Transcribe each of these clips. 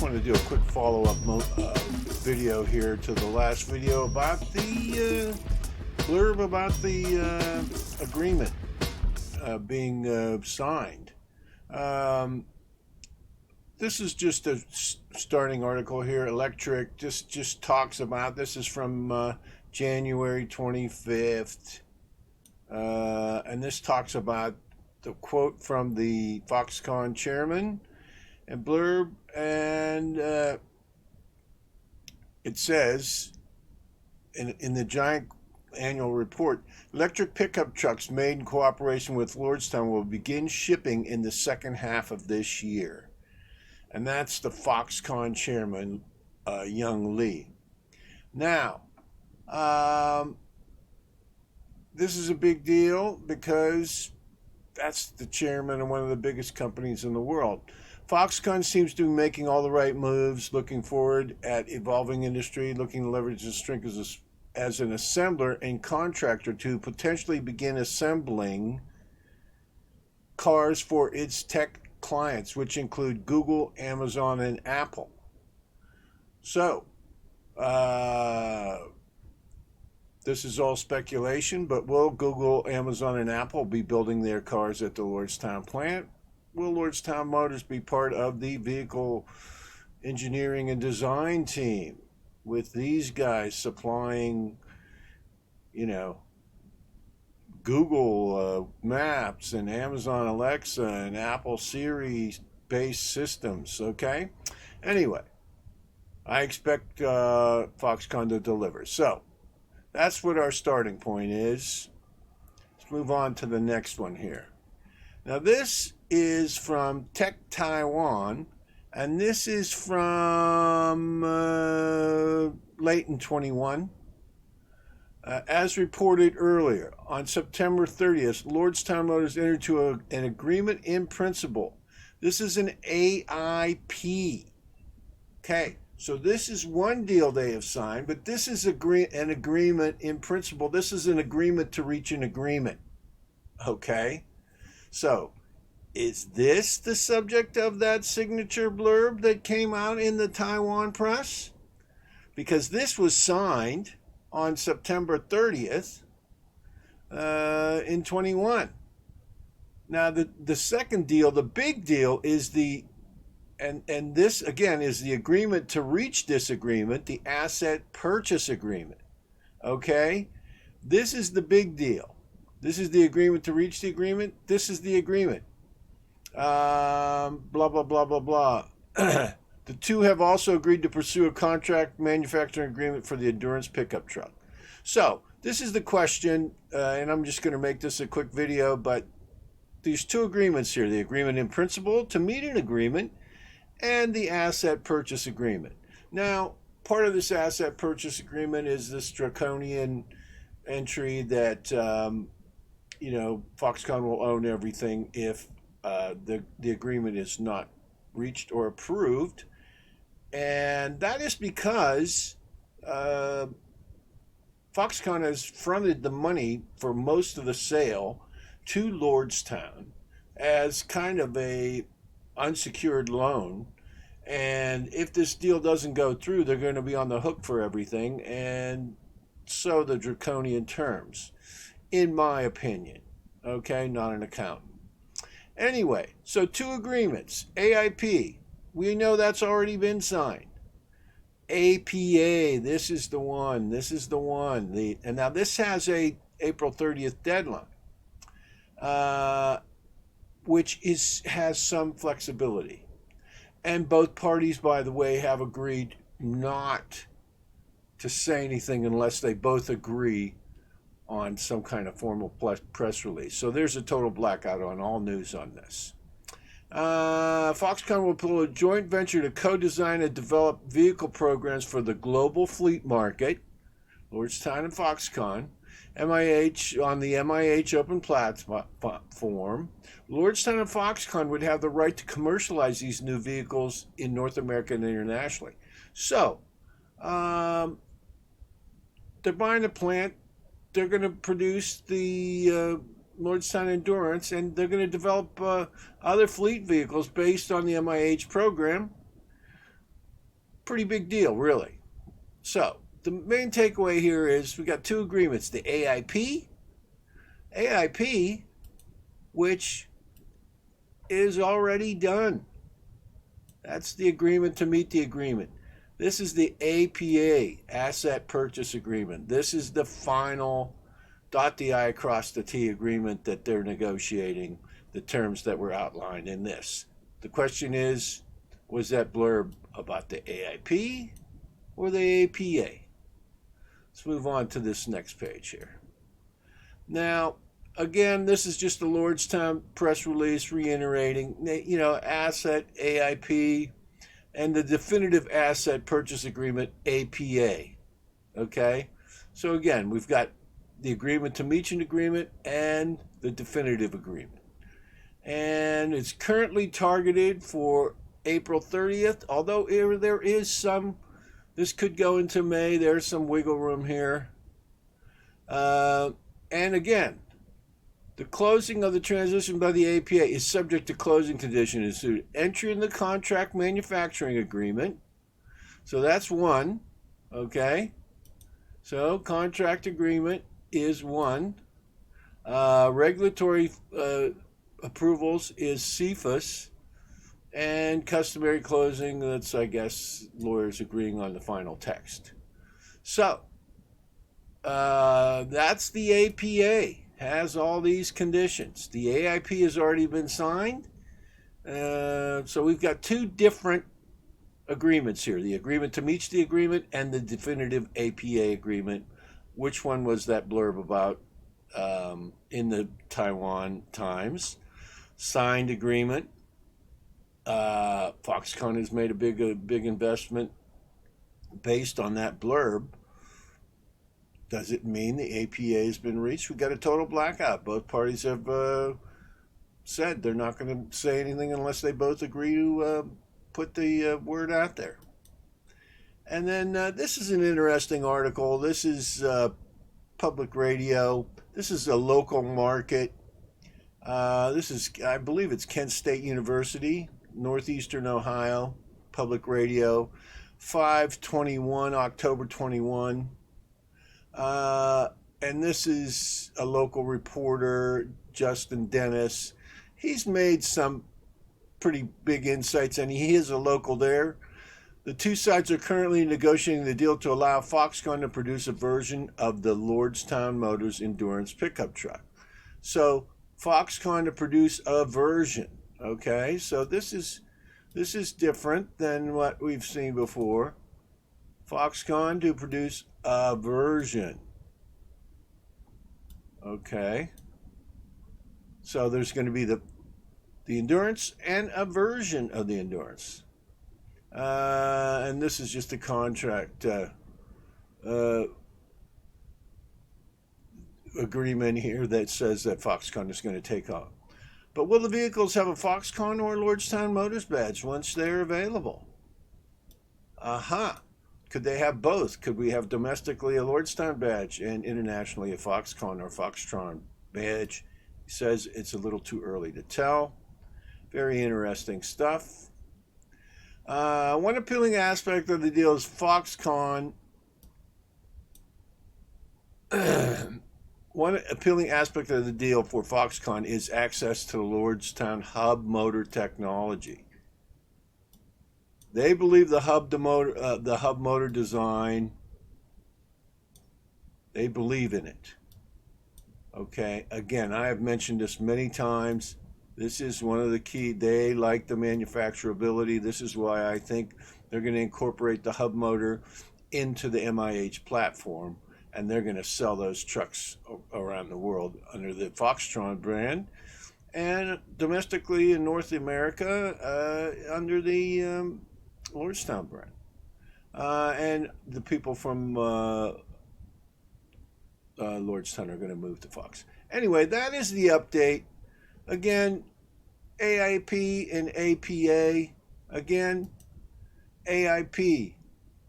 want to do a quick follow-up video here to the last video about the blurb about the agreement being signed. This is just a starting article here. Electric just talks about, this is from January 25th, and this talks about the quote from the Foxconn chairman and blurb, and it says in the giant annual report, electric pickup trucks made in cooperation with Lordstown will begin shipping in the second half of this year. And that's the Foxconn chairman, Young Lee. Now, this is a big deal because that's the chairman of one of the biggest companies in the world. Foxconn seems to be making all the right moves, looking forward at evolving industry, looking to leverage its strength as an assembler and contractor to potentially begin assembling cars for its tech clients, which include Google, Amazon, and Apple. So, this is all speculation, but will Google, Amazon, and Apple be building their cars at the Lordstown plant? Will Lordstown Motors be part of the vehicle engineering and design team with these guys supplying, Google Maps and Amazon Alexa and Apple Siri based systems? Okay. Anyway, I expect Foxconn to deliver. So that's what our starting point is. Let's move on to the next one here. Now this is from Tech Taiwan, and this is from late in 21. As reported earlier, on September 30th, Lordstown Motors entered into an agreement in principle. This is an AIP. Okay, so this is one deal they have signed, but this is an agreement in principle. This is an agreement to reach an agreement. Okay, so is this the subject of that signature blurb that came out in the Taiwan press? Because this was signed on September 30th in 21. Now the second deal, the big deal, is and this again is the agreement to reach this agreement, the asset purchase agreement. Okay, this is the big deal. This is the agreement to reach the agreement. This is the agreement. Blah blah blah blah blah. The two have also agreed to pursue a contract manufacturing agreement for the Endurance pickup truck. So this is the question, and I'm just going to make this a quick video, but there's two agreements here: the agreement in principle to meet an agreement, and the asset purchase agreement. Now, part of this asset purchase agreement is this draconian entry that Foxconn will own everything if the agreement is not reached or approved, and that is because Foxconn has fronted the money for most of the sale to Lordstown as kind of a unsecured loan, and if this deal doesn't go through, they're going to be on the hook for everything, and so the draconian terms, in my opinion. Okay, not an accountant. Anyway, so two agreements. AIP, we know that's already been signed. APA, this is the one. And now this has a April 30th deadline, which has some flexibility. And both parties, by the way, have agreed not to say anything unless they both agree on some kind of formal press release. So there's a total blackout on all news on this. Foxconn will pull a joint venture to co-design and develop vehicle programs for the global fleet market, Lordstown and Foxconn, MIH on the MIH open platform. Lordstown and Foxconn would have the right to commercialize these new vehicles in North America and internationally. So, they're buying a plant. They're going to produce the Lordstown Endurance, and they're going to develop other fleet vehicles based on the MIH program. Pretty big deal, really. So the main takeaway here is we got two agreements: the AIP, which is already done. That's the agreement to meet the agreement. This is the APA, Asset Purchase Agreement. This is the final dot the I, cross the T agreement that they're negotiating, the terms that were outlined in this. The question is, was that blurb about the AIP or the APA? Let's move on to this next page here. Now, again, this is just the Lordstown press release reiterating, asset AIP and the definitive asset purchase agreement APA. Okay? So again, we've got the agreement to meet an agreement and the definitive agreement. And it's currently targeted for April 30th, although there is some, this could go into May, there's some wiggle room here. And again, the closing of the transition by the APA is subject to closing conditions to entry in the contract manufacturing agreement. So that's one, okay? So contract agreement is one. Regulatory approvals is CFIUS. And customary closing, that's, I guess, lawyers agreeing on the final text. So, that's the APA. Has all these conditions. The AIP has already been signed. So we've got two different agreements here. The agreement to meet the agreement and the definitive APA agreement. Which one was that blurb about in the Taiwan Times? Signed agreement. Foxconn has made a big investment based on that blurb. Does it mean the APA has been reached? We got a total blackout. Both parties have said they're not going to say anything unless they both agree to put the word out there. And then this is an interesting article. This is public radio. This is a local market. This is, I believe it's Kent State University, Northeastern Ohio, public radio, 5/21, October 21. And this is a local reporter, Justin Dennis. He's made some pretty big insights, and he is a local there. The two sides are currently negotiating the deal to allow Foxconn to produce a version of the Lordstown Motors endurance pickup truck. So Foxconn to produce a version. Okay, so this is different than what we've seen before. Foxconn to produce a version. Okay. So there's going to be the endurance and a version of the endurance. And this is just a contract agreement here that says that Foxconn is going to take on. But will the vehicles have a Foxconn or Lordstown Motors badge once they're available? Aha. Could they have both? Could we have domestically a Lordstown badge and internationally a Foxconn or Foxtron badge? He says it's a little too early to tell. Very interesting stuff. One appealing aspect of the deal is Foxconn. One appealing aspect of the deal for Foxconn is access to the Lordstown hub motor technology. They believe the hub motor design, they believe in it. Okay, again, I have mentioned this many times. This is one of the key. They like the manufacturability. This is why I think they're going to incorporate the hub motor into the MIH platform, and they're going to sell those trucks around the world under the Foxtron brand, and domestically in North America under the Lordstown brand. And the people from Lordstown are going to move to Fox. Anyway, that is the update. Again, AIP and APA. Again, AIP,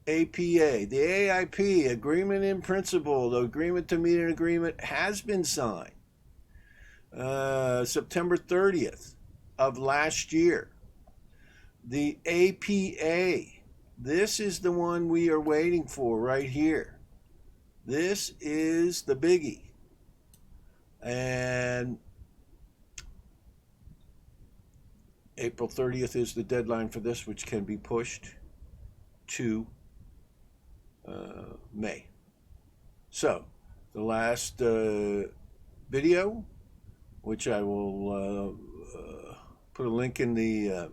APA. The AIP, agreement in principle, the agreement to meet an agreement, has been signed. September 30th of last year. The APA This is the one we are waiting for right here. This is the biggie. And April 30th is the deadline for this, which can be pushed to May. So, the last video, which I will put a link in the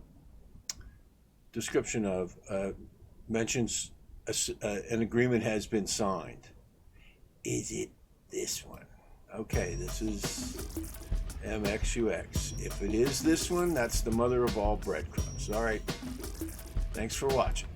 description of, mentions an agreement has been signed. Is it this one? Okay, this is mxux. If it is this one, that's the mother of all breadcrumbs. All right, thanks for watching.